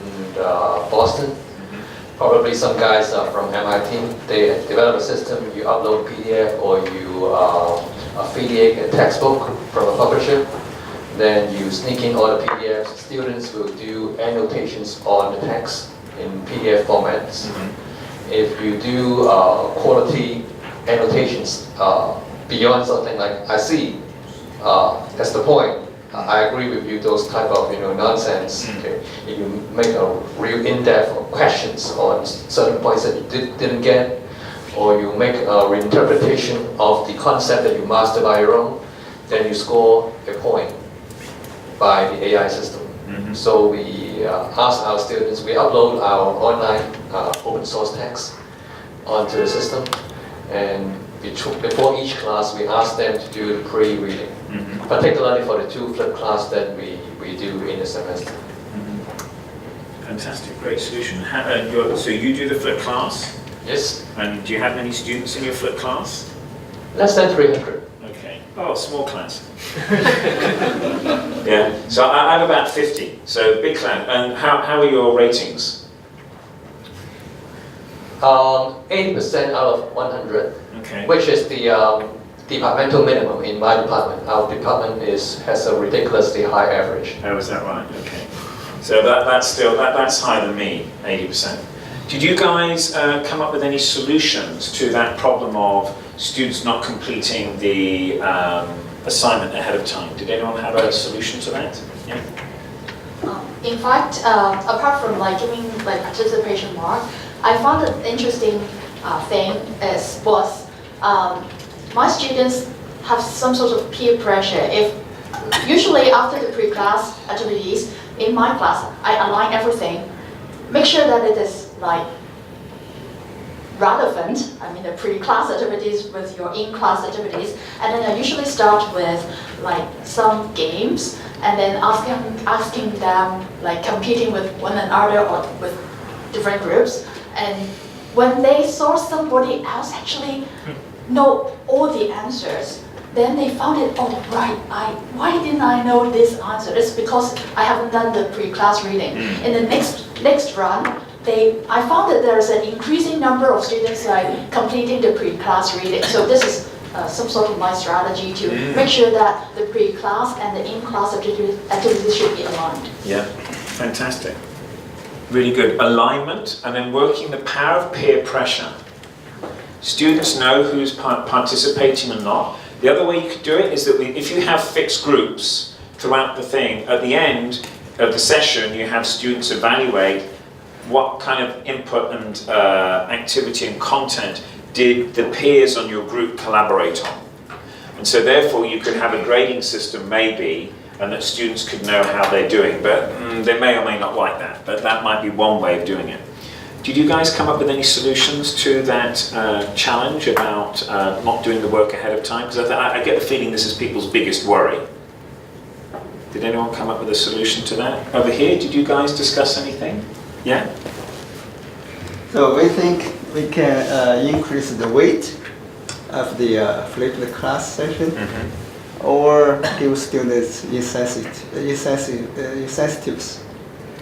Boston. Probably some guys from MIT. They develop a system. You upload PDF or you affiliate a textbook from a publisher. Then you sneak in all the PDFs. Students will do annotations on the text in PDF formats. If you do quality annotations beyond something like I see, that's the point. I agree with you. Those type of nonsense. Okay, if you make a real in-depth questions on certain points that you didn't get, or you make a reinterpretation of the concept that you master by your own, then you score a point by the AI system. So we ask our students, we upload our online open source text onto the system, and before each class we ask them to do the pre-reading, particularly for the 2 flipped class that we do in the semester.
Fantastic, great solution. So you do the flipped class?
Yes.
And do you have many students in your flipped class?
Less than 300.
Okay. Oh, small class. Yeah. So I have about 50, so big class. And how are your ratings?
80% out of 100,
Okay.
which is the departmental minimum in my department. Our department has a ridiculously high average.
Oh, is that right? Okay. So that's higher than me, 80%. Did you guys come up with any solutions to that problem of students not completing the assignment ahead of time? Did anyone have a solution to that? Yeah.
In fact, apart from like giving like participation mark, I found an interesting thing was my students have some sort of peer pressure. If usually after the pre-class activities in my class, I align everything, make sure that it is like relevant. I mean the pre-class activities with your in-class activities, and then I usually start with like some games, and then asking them like competing with one another or with different groups. And when they saw somebody else actually know all the answers, then they found it, oh right, why didn't I know this answer? It's because I haven't done the pre-class reading. In the next run, I found that there's an increasing number of students like completing the pre-class reading. So this is some sort of my strategy to make sure that the pre-class and the in-class activities should be aligned.
Yeah, fantastic. Really good. Alignment, and then working the power of peer pressure. Students know who's participating and not. The other way you could do it is that if you have fixed groups throughout the thing, at the end of the session you have students evaluate what kind of input and activity and content did the peers on your group collaborate on. And so therefore you could have a grading system maybe, and that students could know how they're doing, but they may or may not like that, but that might be one way of doing it. Did you guys come up with any solutions to that challenge about not doing the work ahead of time? Because I get the feeling this is people's biggest worry. Did anyone come up with a solution to that? Over here, did you guys discuss anything? Yeah?
So we think we can increase the weight of the flipped class session, or give students incentives.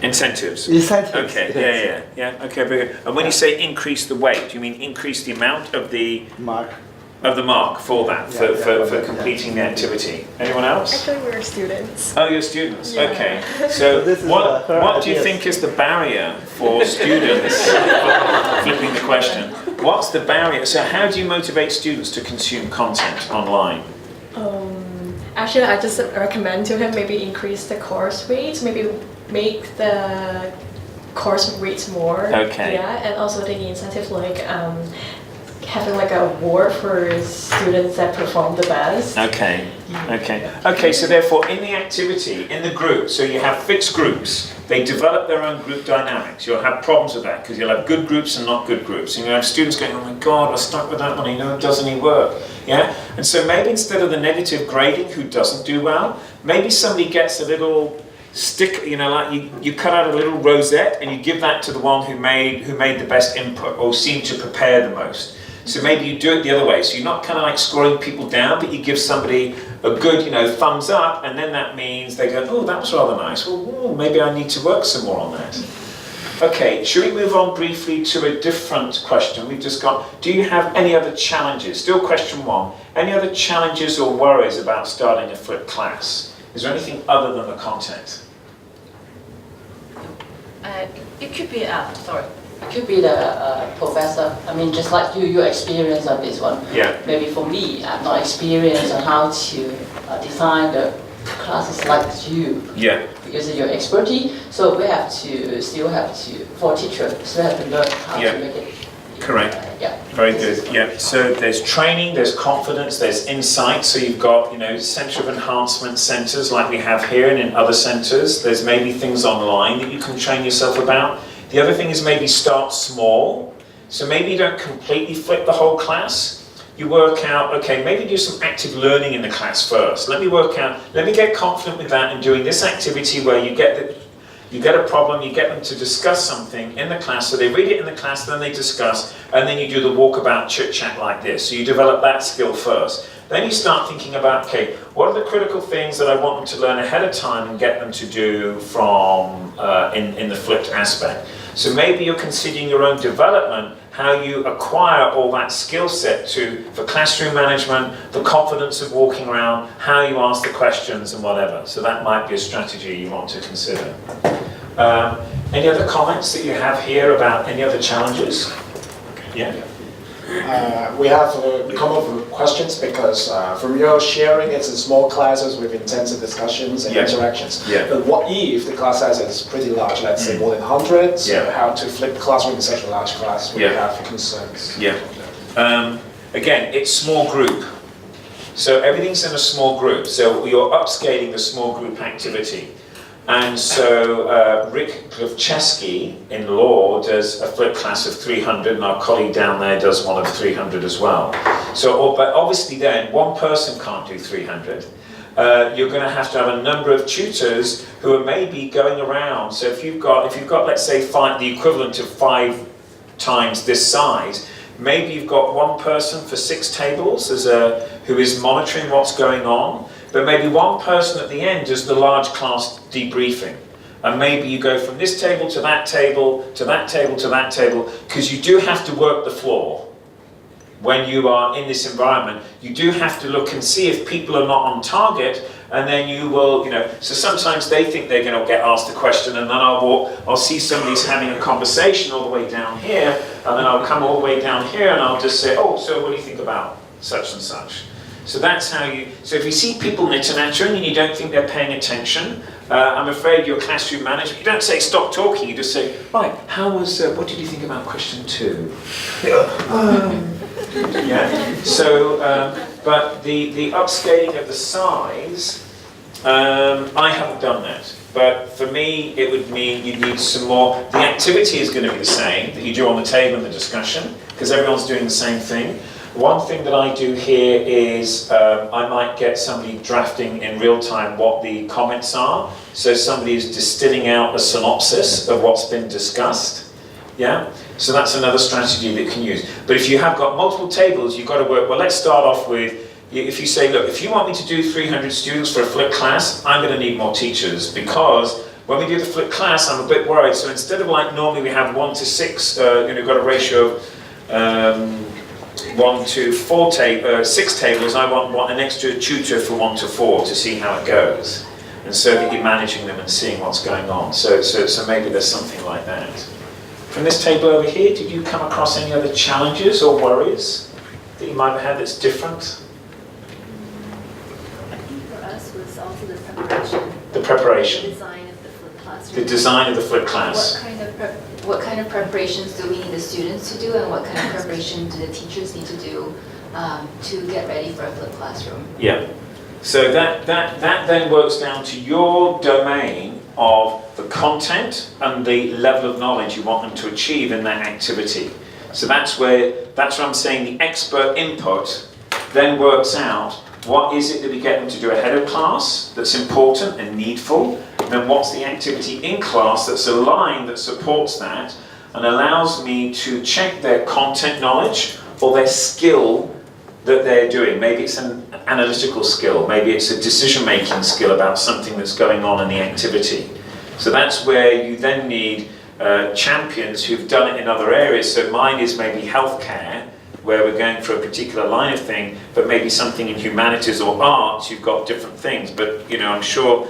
Incentives.
Incentives.
Okay, yeah. Okay, very good. And when you say increase the weight, do you mean increase the amount of the
mark
for that, for completing the activity? Anyone else?
Actually, we're students.
Oh, you're students.
Yeah.
Okay. So what do you think is the barrier for students? Flipping the question. What's the barrier? So how do you motivate students to consume content online?
Actually, I just recommend to him maybe increase the course rates, maybe make the course rates more.
Okay.
Yeah, and also the incentive like having like a award for students that perform the best.
Okay. Okay, so therefore in the activity, in the group, so you have fixed groups, they develop their own group dynamics. You'll have problems with that because you'll have good groups and not good groups. And you'll have students going, oh my God, we're stuck with that one, it doesn't even work. Yeah? And so maybe instead of the negative grading who doesn't do well, maybe somebody gets a little stick, like you cut out a little rosette and you give that to the one who made the best input or seemed to prepare the most. So maybe you do it the other way. So you're not kind of like scoring people down, but you give somebody a good, thumbs up, and then that means they go, oh, that was rather nice. Well, maybe I need to work some more on that. Okay, should we move on briefly to a different question? We've just got, do you have any other challenges? Still question one. Any other challenges or worries about starting a flipped class? Is there anything other than the content?
It could be, it could be the professor. I mean, just like your experience on this one.
Yeah.
Maybe for me, I'm not experienced on how to design the classes like you.
Yeah.
Because of your expertise, so we have to for teachers, still have to learn how to make it.
Correct.
Yeah.
Very good. Yeah. So there's training, there's confidence, there's insight. So you've got, Centre of Enhancement centres like we have here and in other centres. There's maybe things online that you can train yourself about. The other thing is maybe start small. So maybe you don't completely flip the whole class. You work out, okay, maybe do some active learning in the class first. Let me get confident with that and doing this activity where you get a problem, you get them to discuss something in the class, so they read it in the class, then they discuss, and then you do the walkabout chit-chat like this. So you develop that skill first. then you start thinking about, okay, what are the critical things that I want them to learn ahead of time and get them to do from in the flipped aspect. So maybe you're considering your own development, how you acquire all that skill set for classroom management, the confidence of walking around, how you ask the questions and whatever. So that might be a strategy you want to consider. Any other comments that you have here about any other challenges? Yeah.
We have come up with questions because from your sharing, it's in small classes with intensive discussions and interactions.
Yeah.
But what if the class size is pretty large, let's say more than 100? So how to flip the classroom in such a large class? We have concerns.
Yeah. Again, it's small group. So everything's in a small group. So you're upscaling the small group activity. And so Rick Glovcheski in law does a flipped class of 300, and our colleague down there does one of 300 as well. So, but obviously then, one person can't do 300. You're going to have a number of tutors who are maybe going around. So if you've got let's say the equivalent of 5 times this size, maybe you've got one person for 6 tables who is monitoring what's going on. But maybe one person at the end does the large class debriefing. And maybe you go from this table to that table, to that table, to that table, because you do have to work the floor. When you are in this environment, you do have to look and see if people are not on target, and then you will, so sometimes they think they're going to get asked a question, and then I'll see somebody's having a conversation all the way down here, and then I'll come all the way down here, and I'll just say, oh, so what do you think about such and such? So that's how so if you see people nitter-nattering and you don't think they're paying attention, I'm afraid your classroom manager, you don't say stop talking, you just say, right, what did you think about question 2? Yeah, so, but the upscaling of the size, I haven't done that. But for me, it would mean you need some more. The activity is going to be the same that you do on the table in the discussion, because everyone's doing the same thing. One thing that I do here is I might get somebody drafting in real time what the comments are. So somebody is distilling out a synopsis of what's been discussed. Yeah? So that's another strategy that you can use. But if you have got multiple tables, you've got to work, well, let's start off with, if you say, look, if you want me to do 300 students for a flipped class, I'm going to need more teachers, because when we do the flipped class, I'm a bit worried. So instead of like normally we have 1 to 6, got a ratio of 1 to 6 tables, I want an extra tutor for 1 to 4 to see how it goes. And so that you're managing them and seeing what's going on. So maybe there's something like that. From this table over here, did you come across any other challenges or worries that you might have had that's different?
I think for us was also the preparation.
The preparation.
The design of the flipped classroom.
The design of the flipped class.
What kind of preparations do we need the students to do, and what kind of preparation do the teachers need to do to get ready for a flipped classroom?
Yeah. So that then works down to your domain of the content and the level of knowledge you want them to achieve in that activity. So that's where I'm saying the expert input then works out what is it that we get them to do ahead of class that's important and needful, and then what's the activity in class that's aligned, that supports that, and allows me to check their content knowledge or their skill that they're doing. Maybe it's an analytical skill, maybe it's a decision-making skill about something that's going on in the activity. So that's where you then need champions who've done it in other areas. So mine is maybe healthcare, where we're going for a particular line of thing, but maybe something in humanities or arts, you've got different things. But I'm sure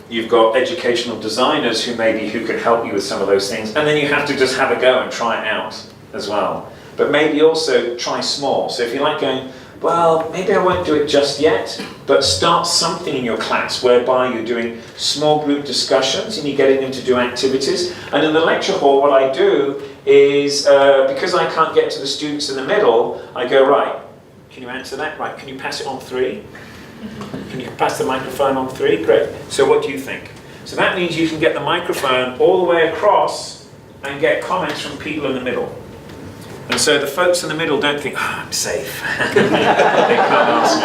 you've got educational designers who can help you with some of those things, and then you have to just have a go and try it out as well. But maybe also try small. So if you like going, well, maybe I won't do it just yet, but start something in your class whereby you're doing small group discussions and you're getting them to do activities. And in the lecture hall, what I do is, because I can't get to the students in the middle, I go, right, can you answer that? Right, can you pass it on 3? Can you pass the microphone on 3? Great. So what do you think? So that means you can get the microphone all the way across and get comments from people in the middle. And so the folks in the middle don't think, I'm safe. They can't ask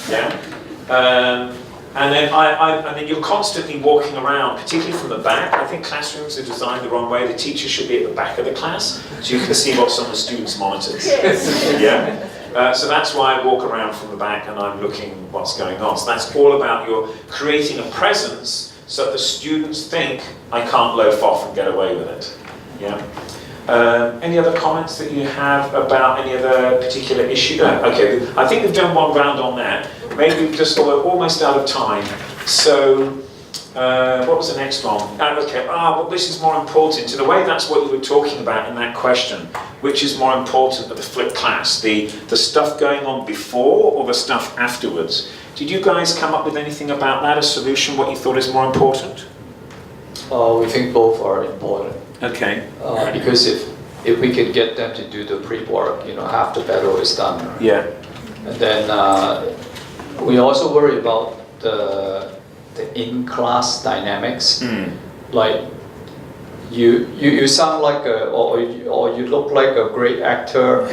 me. Yeah? And then you're constantly walking around, particularly from the back. I think classrooms are designed the wrong way. The teacher should be at the back of the class, so you can see what's on the students' monitors. Yeah? So that's why I walk around from the back and I'm looking what's going on. So that's all about your creating a presence so that the students think, I can't loaf off and get away with it. Yeah. Any other comments that you have about any other particular issue? No? Okay, I think we've done one round on that. Maybe we're almost out of time. So, what was the next one? Okay, well, this is more important. In a way, that's what you were talking about in that question. Which is more important of the flipped class? The stuff going on before or the stuff afterwards? Did you guys come up with anything about that, a solution, what you thought is more important?
We think both are important.
Okay.
Because if we can get them to do the pre-work, half the battle is done.
Yeah.
And then we also worry about the in-class dynamics. Like you sound like or you look like a great actor.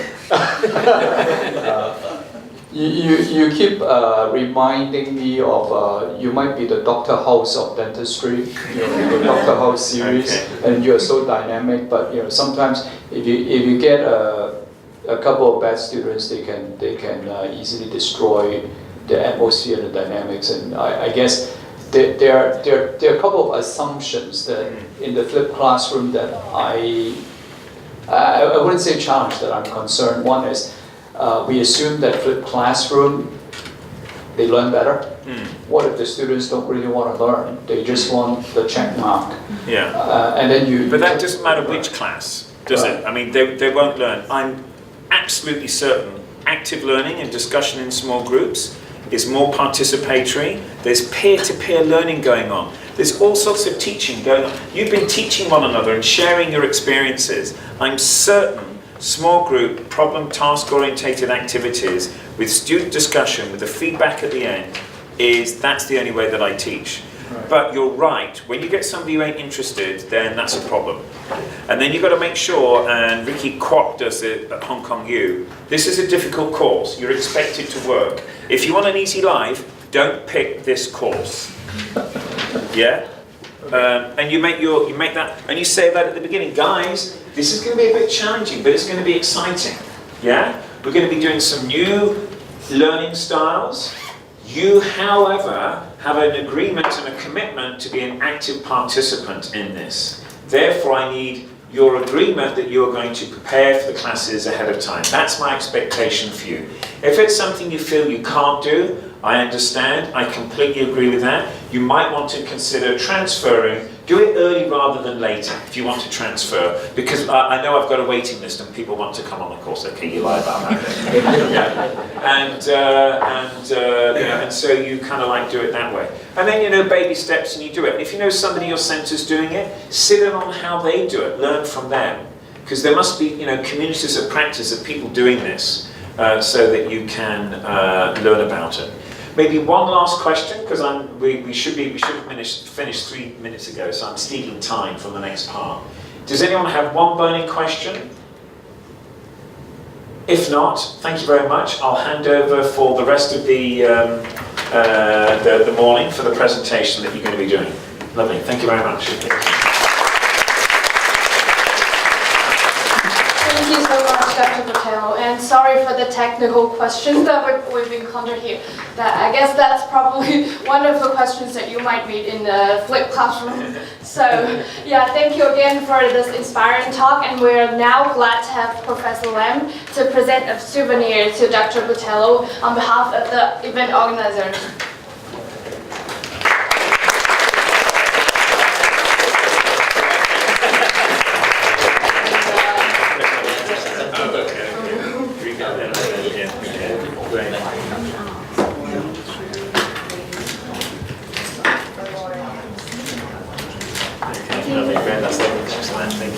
You keep reminding me of you might be the Dr. House of dentistry, the Dr. House series, and you're so dynamic. But sometimes if you get a couple of bad students, they can easily destroy the atmosphere and the dynamics. And I guess there are a couple of assumptions that in the flipped classroom that I wouldn't say challenge, that I'm concerned. One is we assume that flipped classroom, they learn better. What if the students don't really want to learn? They just want the check mark.
Yeah.
And then
But that doesn't matter which class, does it? I mean, they won't learn. I'm absolutely certain active learning and discussion in small groups is more participatory. There's peer-to-peer learning going on. There's all sorts of teaching going on. You've been teaching one another and sharing your experiences. I'm certain small group, problem task-orientated activities with student discussion, with the feedback at the end, that's the only way that I teach. Right. But you're right, when you get somebody who ain't interested, then that's a problem. And then you've got to make sure, and Ricky Kwok does it at Hong Kong U, this is a difficult course, you're expected to work. If you want an easy life, don't pick this course. Yeah? And you make that, and you say that at the beginning, guys, this is going to be a bit challenging, but it's going to be exciting. Yeah? We're going to be doing some new learning styles. You, however, have an agreement and a commitment to be an active participant in this. Therefore, I need your agreement that you are going to prepare for the classes ahead of time. That's my expectation for you. If it's something you feel you can't do, I understand, I completely agree with that. You might want to consider transferring. Do it early rather than later if you want to transfer, because I know I've got a waiting list and people want to come on the course. Okay, you lie about that. And so you kind of like do it that way. And then baby steps and you do it. And if you know somebody in your centre's doing it, sit in on how they do it, learn from them. Because there must be communities of practice of people doing this so that you can learn about it. Maybe one last question, because we should have finished 3 minutes ago, so I'm stealing time from the next part. Does anyone have one burning question? If not, thank you very much. I'll hand over for the rest of the morning for the presentation that you're going to be doing. Lovely, thank you very much.
Thank you so much, Dr. Patel, and sorry for the technical questions that we've encountered here. I guess that's probably one of the questions that you might meet in the flipped classroom. So, yeah, thank you again for this inspiring talk, and we're now glad to have Professor Lam to present a souvenir to Dr. Patel on behalf of the event organizers.